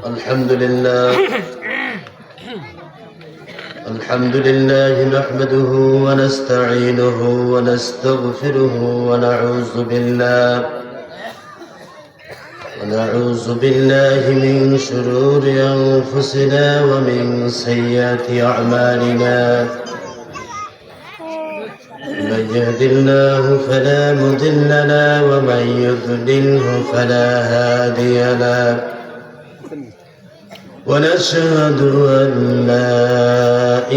الحمد لله نحمده ونستعينه ونستغفره ونعوذ بالله من شرور أنفسنا ومن سيئات أعمالنا. من يهد الله فلا مضل له ومن يضلله فلا هادي له. ونشهد أن لا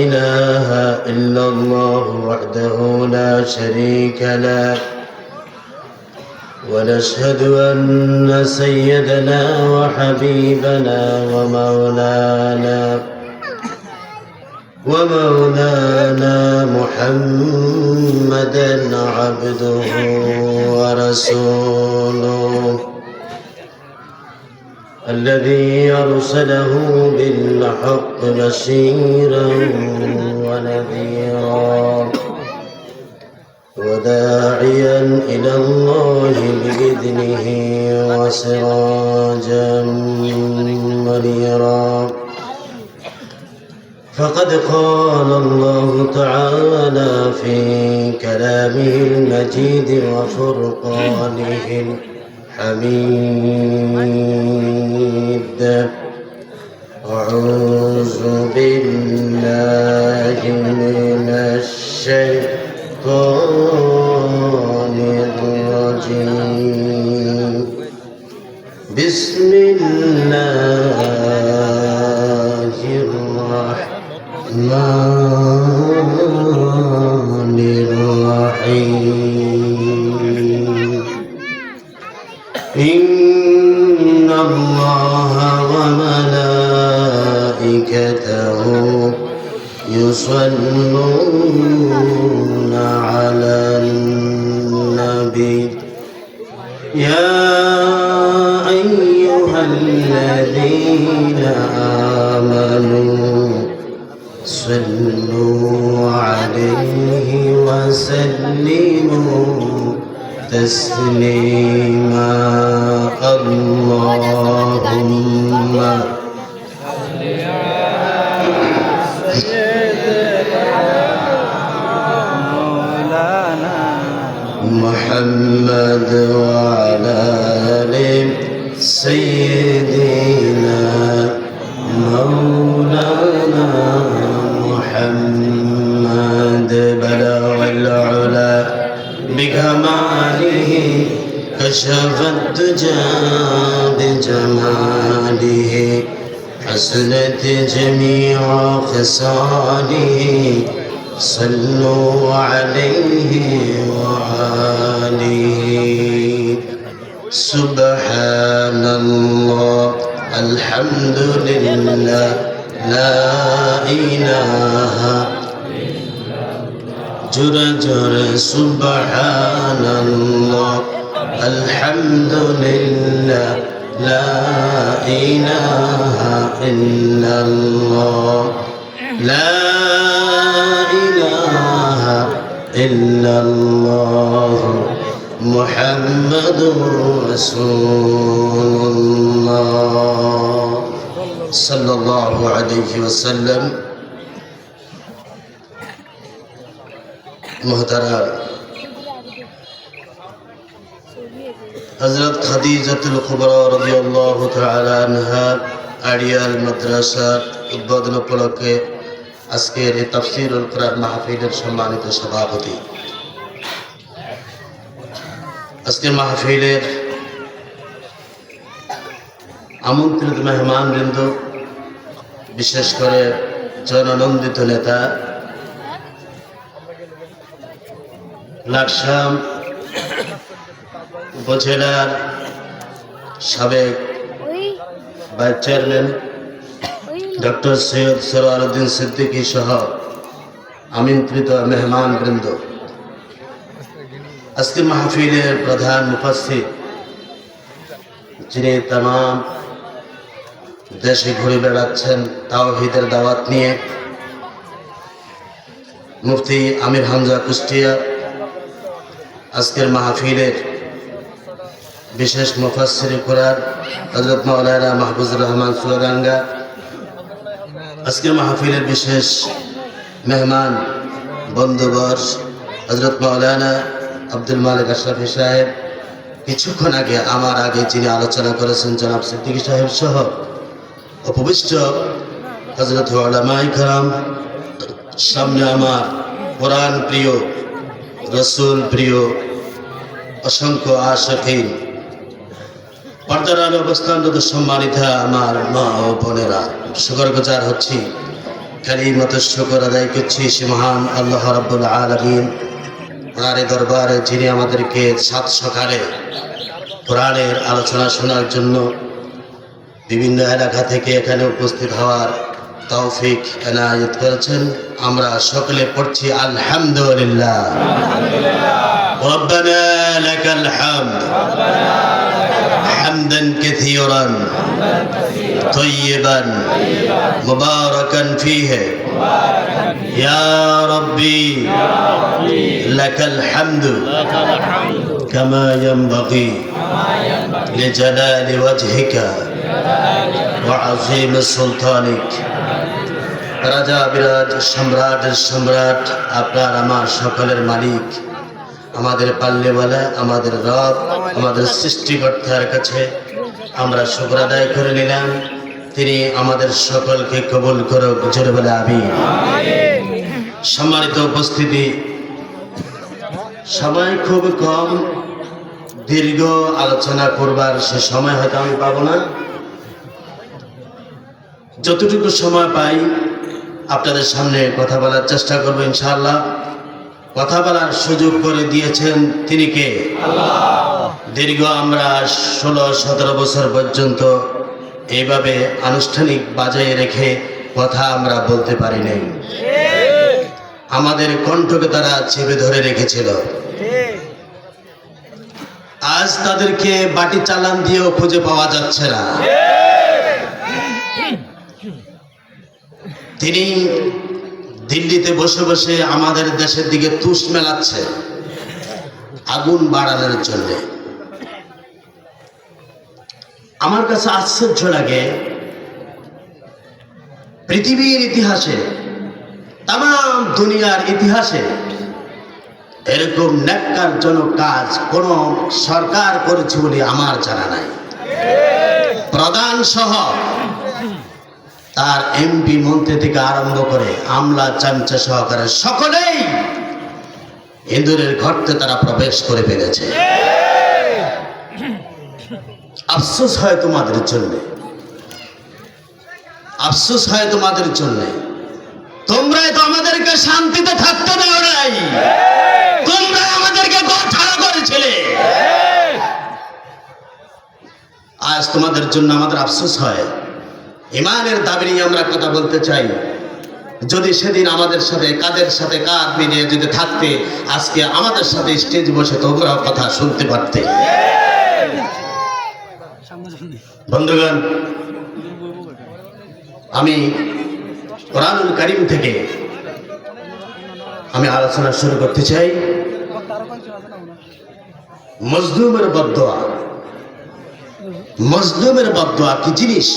إله إلا الله وحده لا شريك له. ونشهد أن سيدنا وحبيبنا ومولانا محمدا عبده ورسوله الذي أرسله بالحق بشيرا ونذيرا وداعيا إلى الله بإذنه وسراجا منيرا. فقد قال الله تعالى في كلامه المجيد وفرقانه الحميد: أعوذ بالله من الشيطان الرجيم. بسم الله الرحمن الرحيم. إن الله وملائكته يصلون على النبي يا أيها الذين آمنوا صلوا عليه وسلموا تسليما. اللهم محمد وعلى آل سيدنا مولانا محمد. بلغ العلا بكماله كشف الدجى بجماله حسنت جميع خصاله. صلوا عليه وآله. سبحان الله الحمد لله لا إله جر جر سبحان الله الحمد لله لا إله إلا الله لا إله إلا الله محمد رسول الله صلى الله عليه وسلم. محترم हज़रत खदीजतुल कुबरा रज़ियल्लाहु ताआला अन्हा आड़ियाल মাদ্রাসার উদ্বোধন উপলক্ষে আজকের এই তাফসীরুল কুরআন মাহফিলের সম্মানিত সভাপতি। আজকের মাহফিলের আমন্ত্রিত মেহমানবৃন্দ, বিশেষ করে জননন্দিত নেতা লাকসাম উপজেলার সাবেক vice chairman doctor Syed Sarwaruddin Siddiqui সহ আমন্ত্রিত মেহমানবৃন্দ, আজকের মাহফিলের প্রধান মুফাসসির যিনি तमाम দেশে ঘুরে বেড়াচ্ছেন তাওহীদের দাওয়াত নিয়ে, মুফতি আমির হামজা কুষ্টিয়া আজকের মাহফিলের বিশেষ মুফাসসির কুরআন হযরত মাওলানা মাহফুজুর রহমান চুয়াডাঙ্গা, আজকে মাহফিলের বিশেষ মেহমান বন্ধুবর হযরত মাওলানা আব্দুল মালিক আশরাফি সাহেব, কিছুক্ষণ আগে আমার আগে যিনি আলোচনা করেছেন জনাব সিদ্দিকী সাহেব সহ উপবিষ্ট হযরত উলামায়ে কেরাম, সামনে আমার কোরআন প্রিয়, রসুল প্রিয় অসংখ্য আশিকিন, পর্দার আলো অবস্থানরত সম্মানিতা আমার মা ও বোনেরা, শুকরগুজার হচ্ছি, কালিমাত শুকর আদায় করছি সে মহান আল্লাহ রাব্বুল আলামিন ওনার দরবারে, যিনি আমাদেরকে সাত সকালে কোরআনের আলোচনা শোনার জন্য বিভিন্ন এলাকা থেকে এখানে উপস্থিত হওয়ার তৌফিক এনায়েত করেছেন। আমরা সকলে পড়ছি আলহামদুলিল্লাহ। রব্বানা লাকাল হামদ হামদান কাসীরান তাইয়িবান মুবারাকান ফীহি ইয়া রাব্বি লাকাল হামদু কামা ইয়ানবাগি লিজালালি ওয়াজহিকা ওয়া আযীম সুলতানিক। রাজা বিরাজ সম্রাটের সম্রাট, আপনার আমার সকলের মালিক, আমাদের পাল্লেওয়ালা, আমাদের রব, আমাদের সৃষ্টিকর্তার কাছে আমরা শুকর আদায় করে নিলাম। তিনি আমাদের সকলকে কবুল করুক, জোরে বলে আমিন। সম্মানিত উপস্থিতি, সময় খুব কম, দীর্ঘ আলোচনা করবার সে সময় হয়তো আমি পাবো না। যতটুকু সময় পাই আপনাদের সামনে কথা বলার চেষ্টা করবো ইনশাআল্লাহ। কথা বলার সুযোগ করে দিয়েছেন তিনি কে? আল্লাহ। দীর্ঘ আমরা 16-17 বছর পর্যন্ত এইভাবে আনুষ্ঠানিক বাজায় রেখে কথা আমরা বলতে পারি নাই। আমাদের কণ্ঠকে তারা চেপে ধরে রেখেছিল। আজ তাদেরকে বাটি চালান দিয়েও খুঁজে পাওয়া যাচ্ছে না। তিনি দিল্লিতে বসে বসে আমাদের দেশের দিকে তুষ মেলাচ্ছে আগুন বাড়ানোর জন্য। আমার কাছে আশ্চর্য লাগে, পৃথিবীর ইতিহাসে, তাম দুনিয়ার ইতিহাসে এরকম ন্যাক্কারজনক কাজ কোন সরকার করেছে বলে আমার জানা নাই। প্রধান সহ তার এমপি মন্ত্রী থেকে আরম্ভ করে আমলা চামচা সহকারে সকলেই ইঁদুরের গর্তে তারা প্রবেশ করে ফেলেছে। আফসোস হয় তোমাদের জন্য, আফসোস হয় তোমাদের জন্য। তোমরাই তো আমাদেরকে শান্তিতে থাকতে দাও নাই, তোমরা আমাদেরকে ঘর ছাড়া করেছিলে। আজ তোমাদের জন্য আমাদের আফসোস হয়। ইমানের দাবি নিয়ে আমরা কথা বলতে চাই। যদি সেদিন আমাদের সাথে কাঁধের সাথে কাঁধ মিলিয়ে যদি থাকতে, আজকে আমাদের সাথে স্টেজ বসে তোমরাও কথা শুনতে পারতে। বন্ধুগণ, আমি কোরআনুল কারীম থেকে আমি আলোচনা শুরু করতে চাই। মজলুমের বদদোয়া। মজলুমের বদদোয়া কি জিনিস,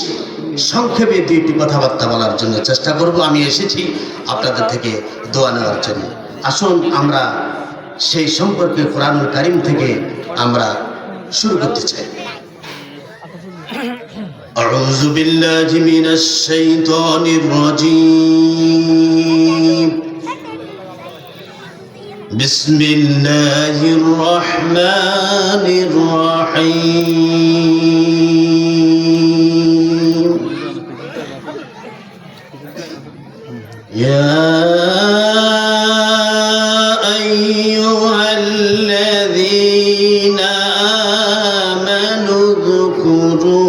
সংক্ষেপে দুইটি কথাবার্তা বলার জন্য চেষ্টা করব। আমি এসেছি আপনাদের থেকে দোয়া নেওয়ার জন্য। আসুন আমরা সেই সম্পর্কে কোরআনুল কারীম থেকে আমরা শুরু করতে চাই। আউযু বিল্লাহি মিনাশ শাইতানির রাজীম। বিসমিল্লাহির রহমানির রহিম। ইয়া আইয়ুহাল্লাযীনা আমানু যকুরু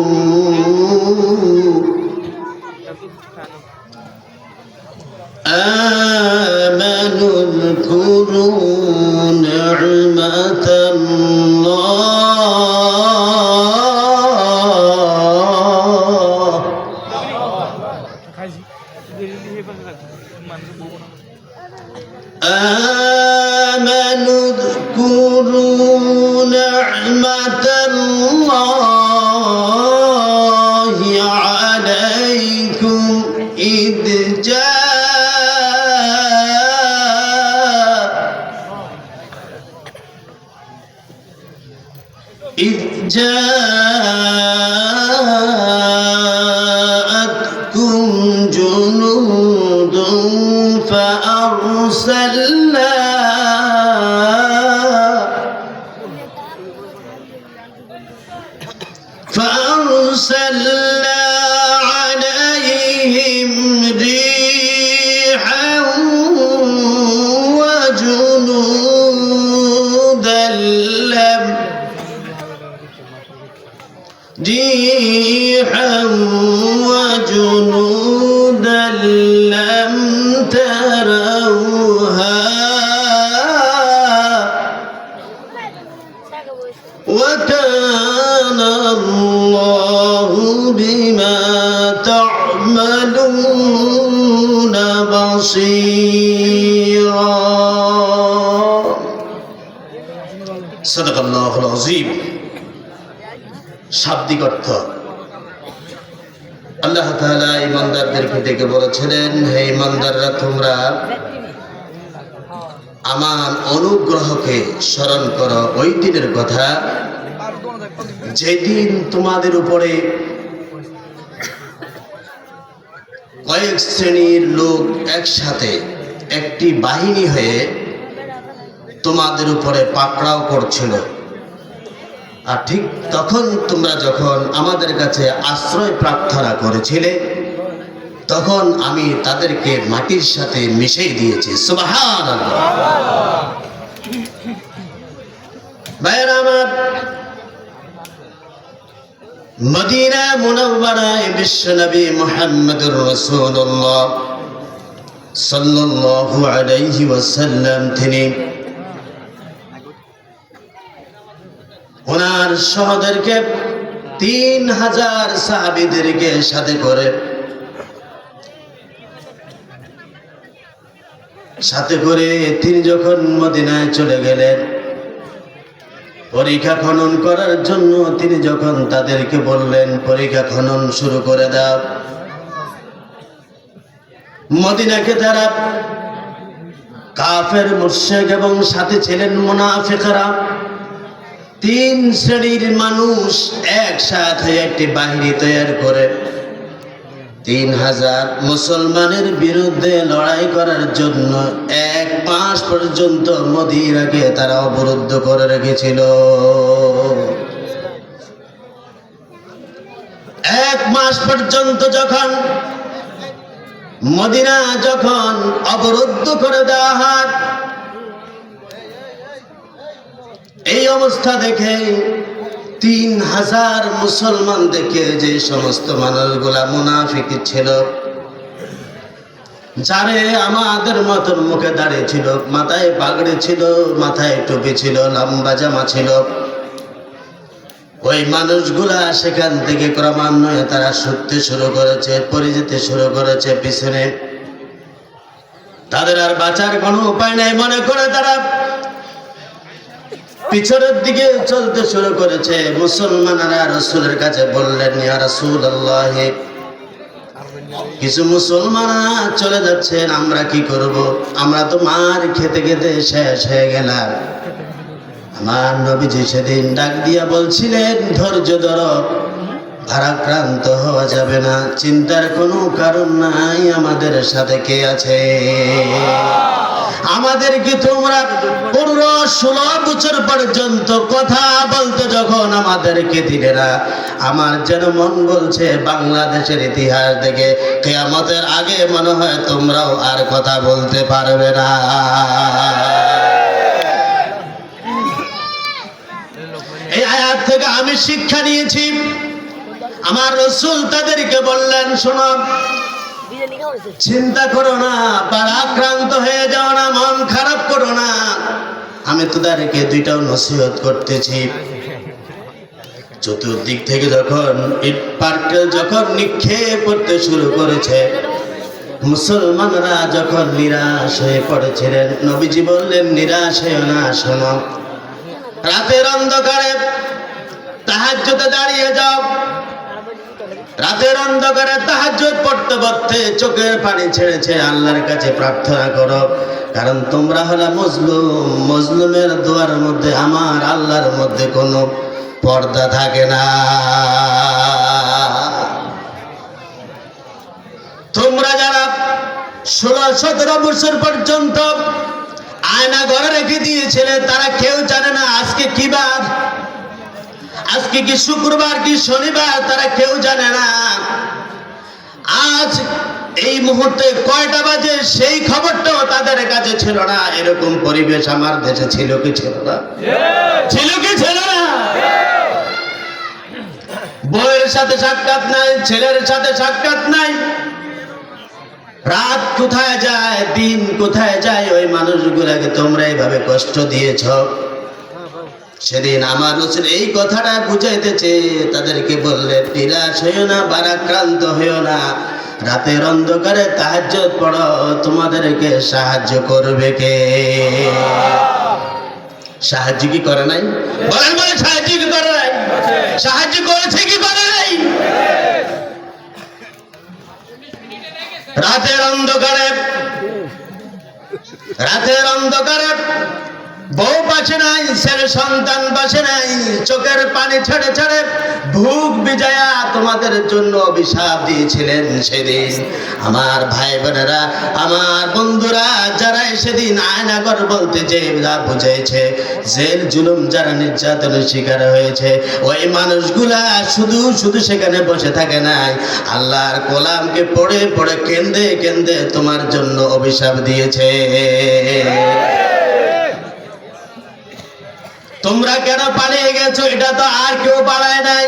آمنوا اذكروا نعمة إذ جاءتكم جنود فأرسلنا عليهم ريحا وجنودا لم تروها وكان الله بما تعملون بصيرا صدق الله العظيم শাব্দিক অর্থ আল্লাহ তাআলা ঈমানদারদেরকে ডেকে বলেছিলেন, হে ঈমানদাররা, তোমরা আমার অনুগ্রহকে স্মরণ করো ওই দিনের কথা যেদিন তোমাদের উপরে কয়েক শ্রেণীর লোক একসাথে একটি বাহিনী হয়ে তোমাদের উপরে পাকড়াও করছিল। আর ঠিক তখন তোমরা যখন আমাদের কাছে আশ্রয় প্রার্থনা করেছিলে, তখন আমি তাদেরকে মাটির সাথে মিশিয়ে দিয়েছি। সুবহানাল্লাহ। ভাইরা আমার, মদিনা মুনাওয়ারায় বিশ্বনবী মুহাম্মদুর রাসূলুল্লাহ সাল্লাল্লাহু আলাইহি ওয়াসাল্লাম তিনি ওনার সহদেরকে 3000 সাহাবীদেরকে সাথে করে তিনি যখন মদিনায় চলে গেলেন পরীক্ষা খনন করার জন্য, তিনি যখন তাদেরকে বললেন পরীক্ষা খনন শুরু করে দাও, মদিনাকে তারা কাফের মুশরিক এবং সাথে ছিলেন মুনাফিকরা 3 শ্রেণীর মানুষ একসাথে একটি বাহিনী তৈরি করে 3000 মুসলমানের বিরুদ্ধে লড়াই করার জন্য 1 মাস পর্যন্ত মদিনাকে তারা অবরুদ্ধ করে রেখেছিল। 1 মাস পর্যন্ত যখন মদিনা অবরুদ্ধ করে দেওয়া হয়, এই অবস্থা দেখে 3000 মুসলমান দেখে যে সমস্ত মানুষগুলা মুনাফিক ছিল, যারে আমাদের মতন মুখে দাঁড়িয়ে ছিল, মাথায় পাগড়ি ছিল, মাথায় টুপি ছিল, লম্বা জামা ছিল, ওই মানুষগুলা সেখান থেকে ক্রমান্বয়ে তারা ছুটতে শুরু করেছে, পড়ে যেতে শুরু করেছে পিছনে। তাদের আর বাঁচার কোনো উপায় নেই মনে করে তারা পিছনের দিকে চলতে শুরু করেছে। মুসলমানরা রাসূলের কাছে বললেন, ইয়া রাসূলুল্লাহ, কিছু মুসলমানরা চলে যাচ্ছেন, আমরা কি করব? আমরা তো মার খেতে খেতে শেষ হয়ে গেলাম। আমার নবীজি সেদিন ডাক দিয়া বলছিলেন, ধৈর্য ধরো, ভারাক্রান্ত হওয়া যাবে না, চিন্তার কোনো কারণ নাই, আমাদের সাথে কে আছে? আমাদেরকে তোমরা 15-16 বছর পর্যন্ত কথা বলতে যখন আমাদেরকে দিলে না, আমার যেন মন বলছে বাংলাদেশের ইতিহাস দেখে কিয়ামতের আগে মনে হয় তোমরাও আর কথা বলতে পারবে না। এই আয়াত থেকে আমি শিক্ষা নিয়েছি। আমার রাসূল তাদেরকে বললেন, শোনো, চিন্তা করো না, পরাক্রান্ত হয়ে যাও না, মন খারাপ করো না, আমি তোদেরকে দুইটাও নসিহত করতেছি। চতুর্দিক থেকে যখন ইট পাটকেল যখন নিক্ষেপ করতে শুরু করেছে, মুসলমানরা যখন নিরাশ হয়ে পড়েছিলেন, নবীজি বললেন, নিরাশ হয়েও না, শোনো, রাতের অন্ধকারে তাহাজ্জুদে দাঁড়িয়ে যাও, রাতের অন্ধকারে তাহাজ্জুদ পড়তে পড়তে চোখের পানি ছেড়েছে আল্লাহর কাছে প্রার্থনা করো, কারণ তোমরা হলো মজলুম, মজলুমের দোয়ার মধ্যে আমার আল্লাহর মধ্যে কোনো পর্দা থাকে না। তোমরা যারা 16-17 বছর পর্যন্ত আয়না ঘরে রেখে দিয়েছিলে, তারা কেউ জানে না আজকে কি বার, আজকে কি শুক্রবার কি শনিবার, তারা কেউ জানে না। আজ এই মুহূর্তে কয়টা বাজে সেই খবরটাও তাদের কাছে ছিল না। এরকম পরিবেশ আমার দেশে ছিল কি ছিল না? ছিল কি ছিল না? বউয়ের সাথে সাক্ষাৎ নাই, ছেলের সাথে সাক্ষাৎ নাই। রাত কোথায় যায়, দিন কোথায় যায়, ওই মানুষগুলাকে তোমরা এইভাবে কষ্ট দিয়েছ। সেদিন আমার রাসূল এই কথাটা বুঝাইতেছে, তাদেরকে বললেন নিরাশ হইও না, ভারাক্রান্ত হইও না, রাতের অন্ধকারে তাহাজ্জুদ পড়ো, তোমাদেরকে সাহায্য করবে কে? সাহায্য কি করে নাই? বলেন বলেন, সাহায্য কি করে নাই? সাহায্য করেছে কি করে নাই? রাতের অন্ধকারে বউ পাশে নাই, ছেলে সন্তান পাশে নাই, চোখের পানি ছেড়ে ছেড়ে ভুক বিজায়া তোমাদের জন্য অভিশাপ দিয়েছিলেন। সেদিন আমার ভাই বোনেরা, আমার বন্ধুরা, যারা সেদিন আয়নাঘর বলতে যে যা বুঝেছে, জেল জুলুম যারা নির্যাতনের শিকার হয়েছে, ওই মানুষগুলা শুধু শুধু সেখানে বসে থাকে নাই, আল্লাহর গোলামকে পড়ে পড়ে কেঁদে কেঁদে তোমার জন্য অভিশাপ দিয়েছে। তোমরা কেন পালিয়ে গেছো? এটা তো আর কেউ পালায় নাই।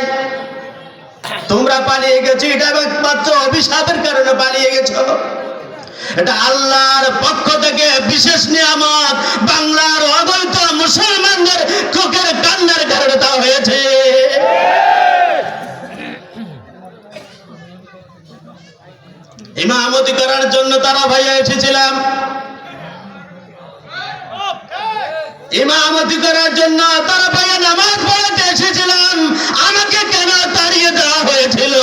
তোমরা পালিয়ে গেছো, এটা একমাত্র অভিশাপের কারণে পালিয়ে গেছো। এটা আল্লাহর পক্ষ থেকে বিশেষ নিয়ামত, বাংলার অবৈধ মুসলমানদের চোখের কান্নার কারণে তা হয়েছে। ইমামতি করার জন্য তারা ভাইয়া এসেছিলাম, ইমামতি করার জন্য তারা ভাইয়া নামাজ পড়াতে এসেছিলাম, আমাকে কেন তাড়িয়ে দেওয়া হয়েছিল?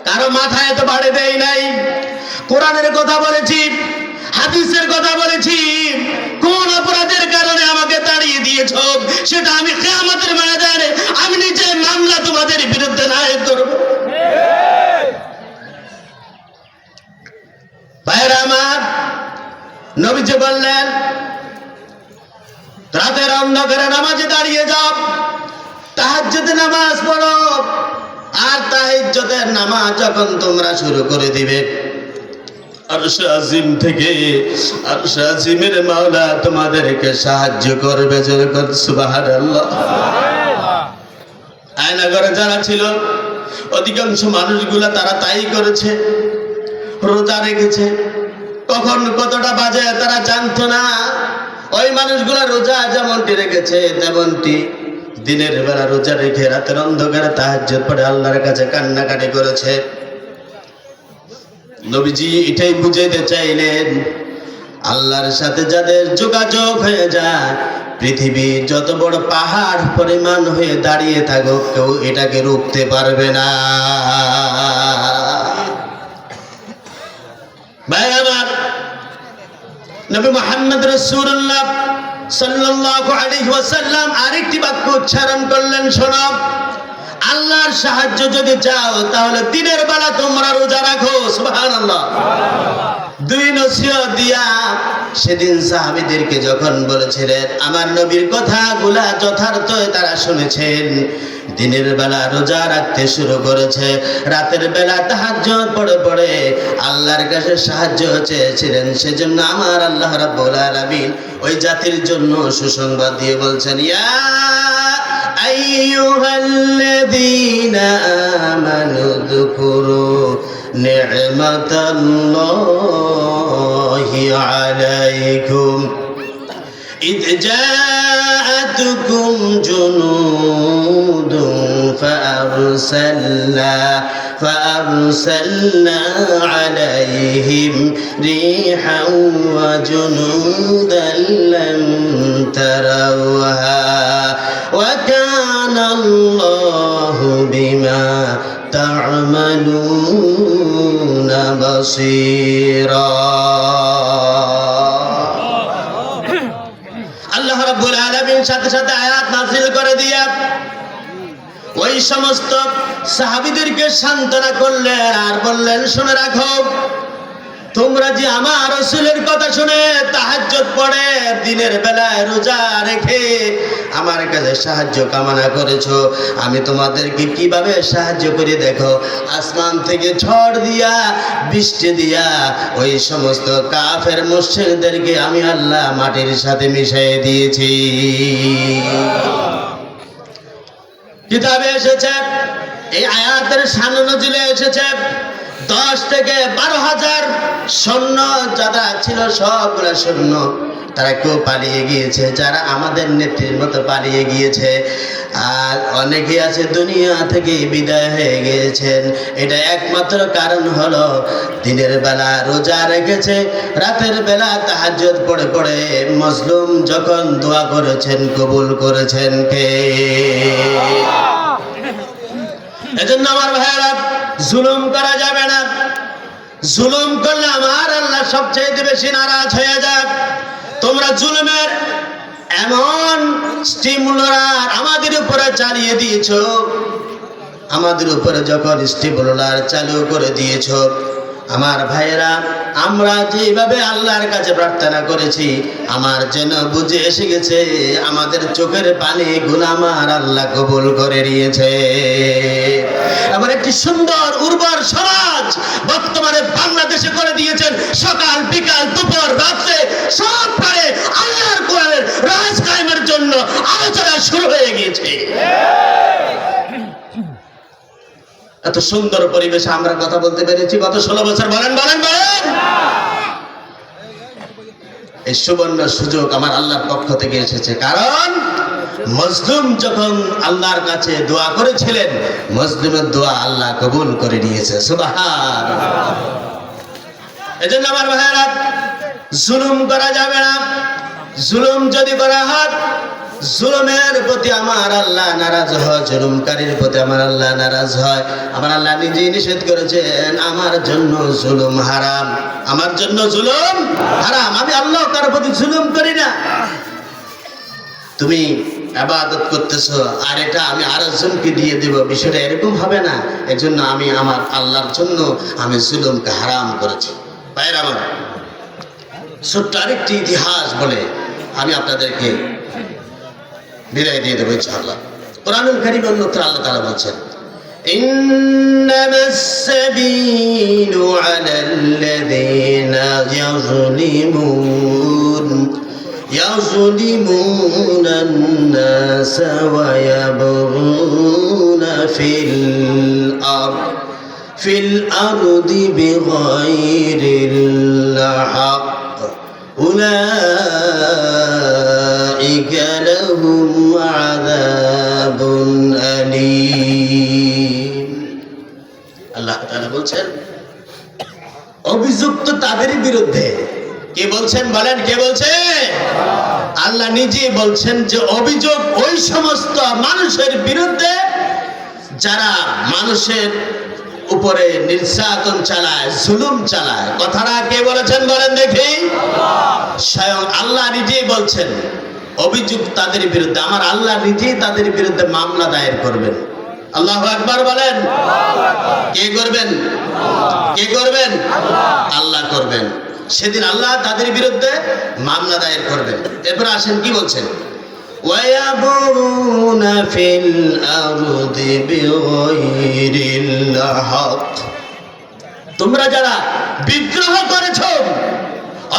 কারো মাথায় তো বাড়ি দেই নাই। কোরআনের কথা বলেছি, হাদিসের কথা বলেছি, কোন অপরাধের কারণে আমাকে তাড়িয়ে দিয়েছ সেটা আমি কিয়ামতের ময়দানে আমি নিজে মামলা তোমাদের বিরুদ্ধে দায়ের করব। ভাইরা আমার, নবীজি বললেন রাতের অন্ধকারে নামাজে দাঁড়িয়ে যাও, তাহাজ্জুদের নামাজ পড়ো, আর তাহাজ্জুদের নামাজ যখন তোমরা শুরু করে দিবে, আরশ আজিম থেকে আরশ আজিমের মাওলা তোমাদেরকে সাহায্য করবে। যেরকম সুবহানাল্লাহ। আয়নাঘরে যারা ছিল অধিকাংশ মানুষগুলা তারা তাই করেছে, রোজা রেখেছে। কখন কতটা বাজে তারা জানতো না। ওই মানুষগুলা রোজা যেমনটি রেখেছে তেমনটি দিনের বেলা রোজা রেখে রাতের অন্ধকারে তাহাজ্জুদ পড়ে আল্লাহর কাছে কান্নাকাটি করেছে। নবীজি এটাই বুঝাইতে চাইলেন, আল্লাহর সাথে যাদের যোগাযোগ হয়ে যায়, পৃথিবীর যত বড় পাহাড় পরিমাণ হয়ে দাঁড়িয়ে থাকুক, কেউ এটাকে রুখতে পারবে না। ভাই আমার, নবী মুহাম্মদ রাসূলুল্লাহ সাল্লাল্লাহু আলাইহি ওয়াসাল্লাম আরেকটি বাক্য উচ্চারণ করলেন, শোনো, আল্লাহর সাহায্য যদি চাও তাহলে দিনের বেলা তোমরা রোজা রাখো। সুবহানাল্লাহ। দুই নসিহত দিয়া সেদিন সাহাবীদেরকে যখন বলেছিলেন, আমার নবীর কথাগুলা যথার্থ তারা শুনেছেন, দিনের বেলা রোজা রাখতে শুরু করেছে, রাতের বেলা তাহাজ্জুদ পড়ে পড়ে আল্লাহর কাছে সাহায্য চেয়েছিলেন। সেজন্য আমার আল্লাহ রাব্বুল আলামিন ওই জাতির জন্য সুসংবাদ দিয়ে বলছেন, ইয়া আইয়ুহাল্লাযীনা আমানু যকুরু নি'মাতাল্লাহি আলাইকুম إذ جاءتكم جنود فأرسلنا عليهم ريحا وجنودا لم تروها وكان الله بما تعملون بصيرا। আল্লাহ রাব্বুল আলামিন সাথে সাথে আয়াত নাযিল করে দিয়া ওই সমস্ত সাহাবীদেরকে সান্ত্বনা করলেন আর বললেন, শুনে রাখো, তোমরা যে আমার রাসূলের কথা শুনে তাহাজ্জুদ পড়ে দিনের বেলায় রোজা রেখে আমার কাছে সাহায্য কামনা করেছো, আমি তোমাদেরকে কিভাবে সাহায্য করি দেখো। আসমান থেকে ঝড় দিয়া, বৃষ্টি দিয়া ওই সমস্ত কাফের মুশরিকদেরকে আমি আল্লাহ মাটির সাথে মিশিয়ে দিয়েছি। কিতাবে এসেছে, এই আয়াতের শান নজিলে এসেছে 10 থেকে 12,000 সৈন্য যারা ছিল সবগুলা সৈন্য তারা কেউ পালিয়ে গিয়েছে, যারা আমাদের নেত্রীর মতো পালিয়ে গিয়েছে, আর অনেকে আছে দুনিয়া থেকে বিদায় হয়ে গিয়েছেন। এটা একমাত্র কারণ হলো দিনের বেলা রোজা রেখেছে, রাতের বেলা তাহাজ্জুদ পড়ে পড়ে মজলুম যখন দোয়া করেছেন কবুল করেছেন কে? এজন্য আমার ভাইয়েরা, জুলুম করা যাবে না। জুলুম করলে আমার আল্লাহ সবচেয়ে বেশি নারাজ হয়ে যায়। তোমরা জুলুমের এমন স্টিমুলার আমাদের উপরে চালিয়ে দিয়েছো, আমাদের উপরে যখন স্টিমুলার চালু করে দিয়েছো, আমার ভাইয়েরা, আমরা যেভাবে আল্লাহর কাছে প্রার্থনা করেছি আমার যেন বুঝে এসে গেছে, আমাদের চোখের পানি গুনাহ আমার আল্লাহ কবুল করে নিয়েছে। এমন একটি সুন্দর উর্বর সমাজ বর্তমানে বাংলাদেশে করে দিয়েছেন। সকাল বিকাল দুপুর রাত্রে সব পারে আল্লাহর কোরআনের রাজ কায়েমের জন্য আলোচনা শুরু হয়ে গিয়েছে। এত সুন্দর পরিবেশে আমরা কথা বলতে পেরেছি গত 16 বছর। বলেন বলেন বলেন। এই সুবর্ণ সুযোগ আমার আল্লাহর পক্ষ থেকে এসেছে, কারণ মজলুম যখন আল্লাহর কাছে দোয়া করেছিলেন, মজলুমের দোয়া আল্লাহ কবুল করে নিয়েছে। সুবহানাল্লাহ। এজন্য আমার ভাইয়েরা, জুলুম করা যাবে না। জুলুম যদি করা হয়, জুলুমের প্রতি আমার আল্লাহ নারাজ হয়, জুলুমকারীর প্রতি আমার আল্লাহ নারাজ হয়। আমার আল্লাহ নিজেই নিষেধ করেছেন, আমার জন্য জুলুম হারাম, আমার জন্য জুলুম হারাম। আমি আল্লাহ কারোর প্রতি জুলুম করি না। তুমি ইবাদত করতেছো আর এটা আমি আরেকজনকে দিয়ে দেব, বিষয়টা এরকম হবে না। এজন্য আমি আমার আল্লাহর জন্য আমি জুলুমকে হারাম করেছি। ভাইয়েরা আমার, ছোট্ট আরেকটি ইতিহাস বলে আমি আপনাদেরকে বিদায় দিয়ে দেবো ইনশাআল্লাহ। কোরআনুল কারীমের অন্যত্র আল্লাহ তাআলা বলছেন, ইন্নামাস সাবিলু আলাল্লাযীনা ইয়াযলিমুনান নাস ওয়া ইয়াবগুনা ফিল আরদি বিগাইরিল হক উলাইকা লাহুম আযাবুন আলীম। আল্লাহ তাআলা বলছেন, অভিযুক্ত তাদের বিরুদ্ধে। কে বলছেন বলেন? কে বলছে? আল্লাহ নিজেই বলছেন যে অভিযোগ ওই সমস্ত মানুষের বিরুদ্ধে যারা মানুষের উপরে নির্যাতন চালায়, জুলুম চালায়। কথাটা কে বলেছেন বলেন দেখি? স্বয়ং আল্লাহ নিজেই বলছেন অভিযোগ তাদের বিরুদ্ধে। আমার আল্লাহ নিজেই তাদের বিরুদ্ধে মামলা দায়ের করবেন। আল্লাহু আকবার বলেন। কে করবেন? কে করবেন? আল্লাহ করবেন। সেদিন আল্লাহ তাদের বিরুদ্ধে মামলা দায়ের করবেন। এরপর আসেন কি বলছেন, ওয়ায়াবুনা ফিল আরদি বিগাইরিল হক। তোমরা যারা বিদ্রোহ করেছো,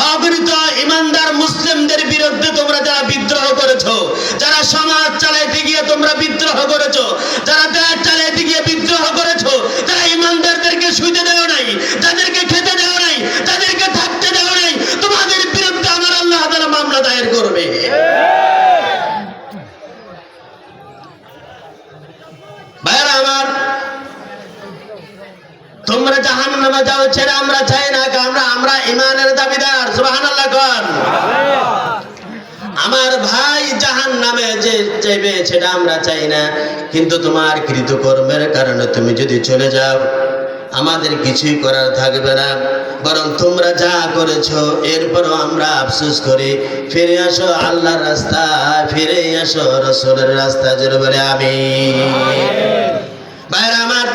অগণিত ইমানদার মুসলিমদের বিরুদ্ধে তোমরা যারা বিদ্রোহ করেছো, যারা সমাজ চালাইতে গিয়ে তোমরা বিদ্রোহ করেছো, যারা দেশ চালাইতে গিয়ে বিদ্রোহ করেছো, যারা ইমানদারদেরকে শুইতে দেও নাই, যাদেরকে খেতে দেও নাই, যাদেরকে থাকতে দেও নাই, তোমাদের বিরুদ্ধে আমার আল্লাহ তাআলা মামলা দায়ের করবে। ভাইরা আমার, তোমরা জাহান্নামে যাও ছেড়ে আমরা চাই না। আমরা ঈমানের দাবিদার। সুবহানাল্লাহ কোন। আমার ভাই জাহান্নামে যে যাবে সেটা আমরা চাই না, কিন্তু তোমার কৃতকর্মের কারণে তুমি যদি চলে যাও, আমাদের কিছুই করার থাকবে না, বরং তোমরা যা করেছো এরপরও আমরা আফসোস করি। ফিরে আসো আল্লাহর রাস্তায়, ফিরে আসো রাসূলের রাস্তায়, জোরে বলে আমিন। ভাইরা আমার,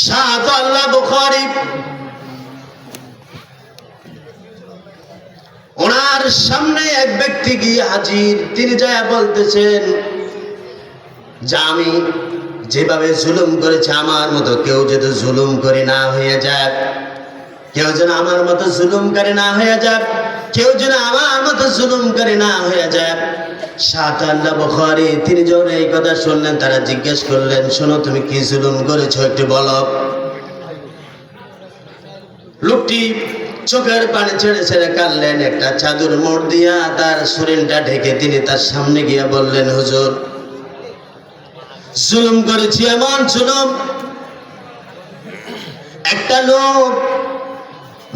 শাহ আল্লাহ বুখারী ওনার সামনে এক ব্যক্তি গিয়ে হাজির। তিনি যা বলতেছেন যে আমি যেভাবে জুলুম করেছে আমার মতো কেউ যদি জুলুম করে না হয়ে যায়, কেউ যেন আমার মতো জুলুমকারী না হয়ে যায়, কেউ যেন আমার মতো জুলুমকারী না হয়ে যায়। শাহ আল্লাহ বুখারী তিনি যখন এই কথা শুনলেন, তারা জিজ্ঞেস করলেন, শোনো তুমি কি জুলুম করেছো একটু বলো। লোকটি চোখের পানি ছেড়ে ছেড়ে কাঁদলেন। একটা চাদর মোড় দিয়া তার শরীরটা ঢেকে তিনি তার সামনে গিয়ে বললেন, হুজুর জুলুম করেছি, এমন জুলুম একটা লোক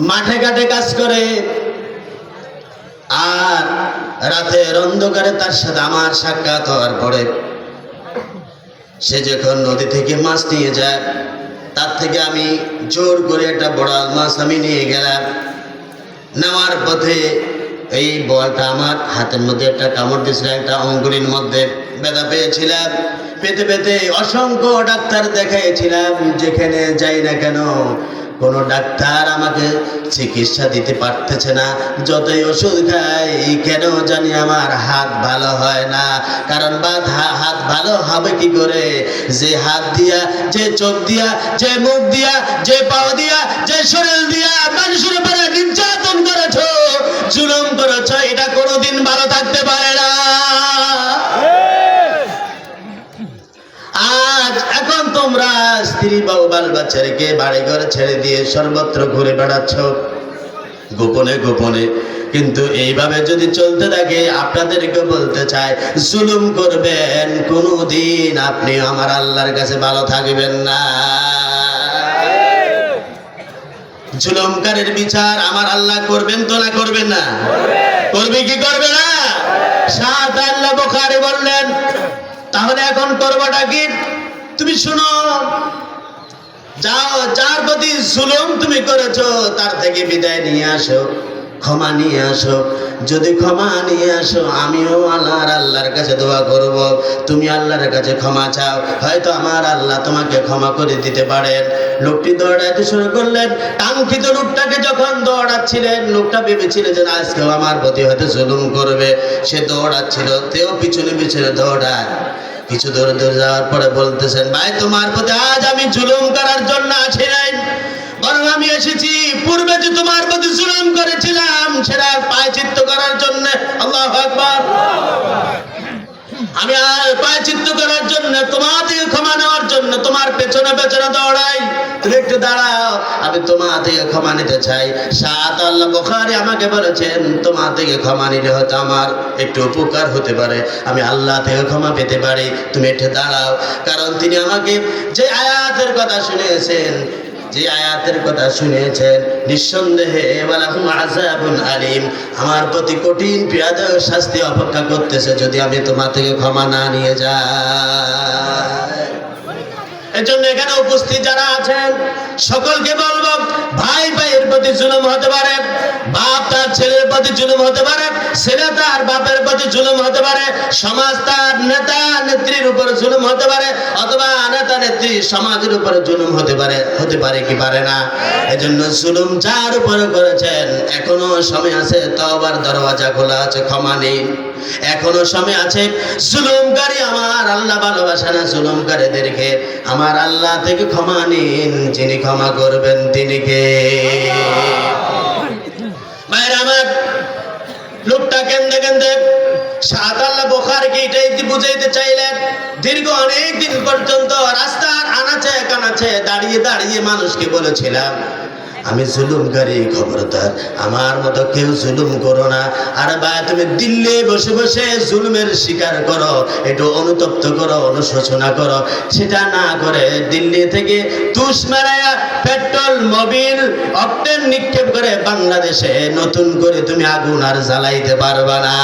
মাঠে ঘাটে কাজ করে আর রাতের অন্ধকারে তার সাথে আমার সাক্ষাৎ হওয়ার পরে সে যখন নদী থেকে মাছ নিয়ে যায়, তার থেকে আমি জোর করে একটা বড় মাছ আমি নিয়ে গেলাম। নেওয়ার পথে এই বলটা আমার হাতের মধ্যে একটা কামড় দিয়েছিল, একটা অঙ্গুলির মধ্যে ব্যথা পেয়েছিলাম। পেতে পেতে অসংখ্য ডাক্তার দেখাইছিলাম, যেখানে যাই না কেন কোনো ডাক্তার আমাকে চিকিৎসা দিতে পারতেছে না। যতই ওষুধ খাই কেন জানি আমার হাত ভালো হয় না। কারণ হাত ভালো হবে কি করে? যে হাত দিয়া, যে চোখ দিয়া, যে মুখ দিয়া, যে পাও দিয়া, যে শরীর দিয়া মানুষের উপরে নির্যাতন করেছো, জুলুম করেছো, এটা কোনোদিন ভালো থাকতে পারে না। আজ এখন তোমরা স্ত্রী বাবু বাল বাচ্চা রেখে বাড়ি ঘর ছেড়ে দিয়ে সর্বত্র ঘুরে বেড়াচ্ছ গোপনে গোপনে। কিন্তু এইভাবে যদি চলতে থাকে, আপনাদেরকে বলতে চাই, জুলুম করবেন কোনোদিন আপনি আমার আল্লাহর কাছে ভালো থাকবেন না। জুলুমকারীর বিচার আমার আল্লাহ করবেন তো না করবেন না? করবে কি করবে না? শাহ আল্লাহ বুখারী বললেন, তাহলে এখন করবাটা কি? তুমি শুনো, যাও, যার প্রতি জুলুম তুমি করেছো তার থেকে বিদায় নিয়ে আসো, ক্ষমা নিয়ে আসো। যদি ক্ষমা নিয়ে আসো, আমিও আল্লাহর কাছে দোয়া করব, তুমি আল্লাহর কাছে ক্ষমা চাও, হয়তো আমার আল্লাহ তোমাকে ক্ষমা করে দিতে পারেন। লোকটি দৌড়াইতে শুরু করলেন। কাঙ্ক্ষিত লোকটাকে যখন দৌড়াচ্ছিলেন, লোকটা ভেবেছিল যে আজকেও আমার প্রতি হয়তো জুলুম করবে। সে দৌড়াচ্ছিল, তেও পিছনে পিছনে দৌড়ায়। কিছু দূরে দূরে যাওয়ার পরে বলতেছেন, ভাই তোমার প্রতি আজ আমি জুলুম করার জন্য আসি নাই, বরং আমি এসেছি পূর্বে যে তোমার প্রতি জুলুম করেছিলাম সেটা প্রায়শ্চিত্ত করার জন্য। আল্লাহু আকবার। আমি প্রায়শ্চিত্ত করার জন্য, তোমার থেকে ক্ষমা নেওয়ার জন্য তোমার পেছনে পেছনে দৌড়াই। তুমি একটু দাঁড়াও, আমি তোমার থেকে ক্ষমা নিতে চাই। শাহ আল্লাহ বুখারী আমাকে বলেছেন, তোমার থেকে ক্ষমা নিলে হয়তো আমার একটু উপকার হতে পারে, আমি আল্লাহ থেকে ক্ষমা পেতে পারি। তুমি একটু দাঁড়াও। কারণ তিনি আমাকে যে আয়াতের কথা শুনিয়েছেন, যে আয়াতের কথা শুনিয়েছেন, নিঃসন্দেহে ওয়ালাহুম আযাবুন আলীম, আমার প্রতি কঠিন পীড়াদায়ক শাস্তি অপেক্ষা করতেছে যদি আমি তোমার থেকে ক্ষমা না নিয়ে যাই। এজন্য এখানে উপস্থিত যারা আছেন সকলকে বলবো, ভাই ভাইয়ের প্রতি জুলুম হতে পারে, বাপ তার ছেলের প্রতি জুলুম হতে পারে, ছেলে তার বাপের প্রতি জুলুম হতে পারে, সমাজ তার নেতা নেত্রীর উপর জুলুম হতে পারে, অথবা নেতা নেত্রী সমাজের উপরে জুলুম হতে পারে কি পারে না? এজন্য জুলুম যার উপরে করেছেন, এখনো সময় আছে, তওবার দরওয়াজা খোলা আছে, ক্ষমা নিন। এখনো সময় আছে। জুলুমকারী আমার আল্লাহ ভালোবাসে না, জুলুমকারীদেরকে আমার আল্লাহ থেকে ক্ষমা নিন, যিনি ক্ষমা করবেন তিনি কে? ভাইরা আমার, লোকটা কেন্দে কেন্দে শাহ আল্লাহ বুখারীকে এটাই বুঝাইতে চাইলেন। দীর্ঘ অনেক দিন পর্যন্ত রাস্তার আনাচে কানাচে দাঁড়িয়ে দাঁড়িয়ে মানুষকে বলেছিলাম, আমি জুলুমকারী, খবরদার আমার মতো কেউ জুলুম করো না। আর ভাই, তুমি দিল্লি বসে বসে জুলুমের শিকার করো, একটু অনুতপ্ত করো, অনুশোচনা করো, সেটা না করে দিল্লি থেকে তুষ মেরায়া পেট্রোল, মোবিল, অকটেন নিক্ষেপ করে বাংলাদেশে নতুন করে তুমি আগুন আর জ্বালাইতে পারবা না।